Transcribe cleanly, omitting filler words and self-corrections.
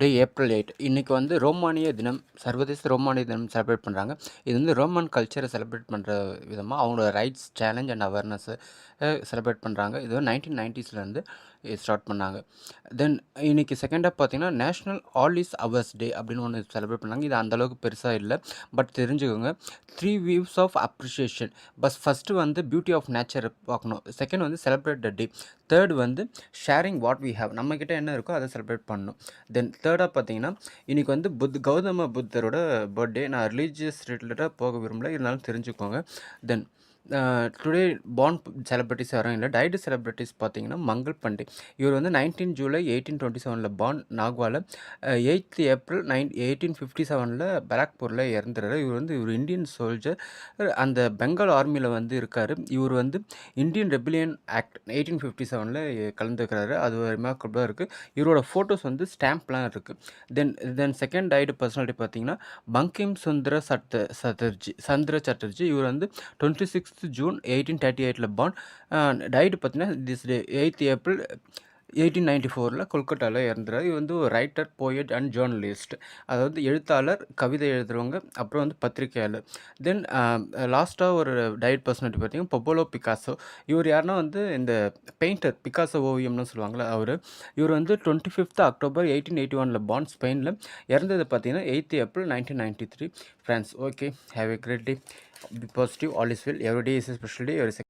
Today April 8 இன்னைக்கு வந்து ரோமானிய தினம், சர்வதேச ரோமானிய தினம் செலிப்ரேட் பண்ணுறாங்க. இது வந்து ரோமன் கல்ச்சரை செலிப்ரேட் பண்ணுற விதமாக அவங்களோட ரைட்ஸ் சேலஞ்ச் அண்ட் அவேர்னஸை செலிப்ரேட் பண்ணுறாங்க. இது வந்து 1990ஸ்லேருந்து ஸ்டார்ட் பண்ணாங்க. தென் இன்னைக்கு செகண்டாக பார்த்தீங்கன்னா நேஷ்னல் ஆல் இஸ் அவர்ஸ் டே அப்படின்னு ஒன்று செலிப்ரேட் பண்ணாங்க. இது அந்தளவுக்கு பெருசாக இல்லை, பட் தெரிஞ்சுக்கோங்க. 3 வியூஸ் ஆஃப் அப்ரிஷியேஷன். ஃபஸ்ட்டு வந்து பியூட்டி ஆஃப் நேச்சரை பார்க்கணும். செகண்ட் வந்து செலிப்ரேட் த டே. தேர்ட் வந்து ஷேரிங் வாட் வி ஹேவ். நம்மக்கிட்ட என்ன இருக்கோ அதை செலிப்ரேட் பண்ணணும். தென் தேர்டாக பார்த்தீங்கன்னா இன்றைக்கி வந்து கௌதம புத்தரோட பர்த்டே. நான் ரிலீஜியஸ் ரிலேட்டடாக போக விரும்பல, இருந்தாலும் தெரிஞ்சுக்கோங்க. தென் டுடே பார்ன் செலிப்ரிட்டிஸ் யாரும் இல்லை. டைடு செலிப்ரிட்டிஸ் பார்த்தீங்கன்னா மங்கள் பண்டே. இவர் வந்து 19 ஜூலை 1827 பார்ன் நாக்வாவில், 8th ஏப்ரல் 1857 பராக்பூரில் இறந்துறாரு. இவர் இந்தியன் சோல்ஜர். அந்த பெங்கால் ஆர்மியில் வந்து இருக்கார். இவர் வந்து இந்தியன் ரெபிலியன் ஆக்ட் 1857 கலந்துக்கிறாரு. அது ஒரு ரிமார்க்கபிளாக இருக்குது. இவரோட ஃபோட்டோஸ் வந்து ஸ்டாம்ப்லாம் இருக்குது. தென் செகண்ட் டைடு பர்சனாலிட்டி பார்த்தீங்கன்னா பங்கிம் சந்திர சட்டர்ஜி. இவர் வந்து 26th ஜூன் 1838 பார்ன். டைடு பார்த்தீங்கன்னா திஸ் டே 8th ஏப்ரல் 1894 கொல்கட்டாவில் இறந்துறாரு. இவர் வந்து ஒரு ரைட்டர், போயட் அண்ட் ஜேர்னலிஸ்ட். அதாவது எழுத்தாளர், கவிதை எழுதுறவங்க, அப்புறம் வந்து பத்திரிகையாளர். தென் லாஸ்ட்டாக ஒரு டைட் பர்சனாலிட்டி பார்த்தீங்கன்னா பபோலோ பிகாசோ. இவர் யாருன்னா வந்து இந்த பெயிண்டர், பிகாசோ ஓவியம்னு சொல்லுவாங்களே அவர். இவர் வந்து 25th அக்டோபர் 1881 பார்ன், ஸ்பெயினில். இறந்தது பார்த்தீங்கன்னா 8th April 1993 France. Okay, have a great day. Be positive, all is well. Every day is a special day.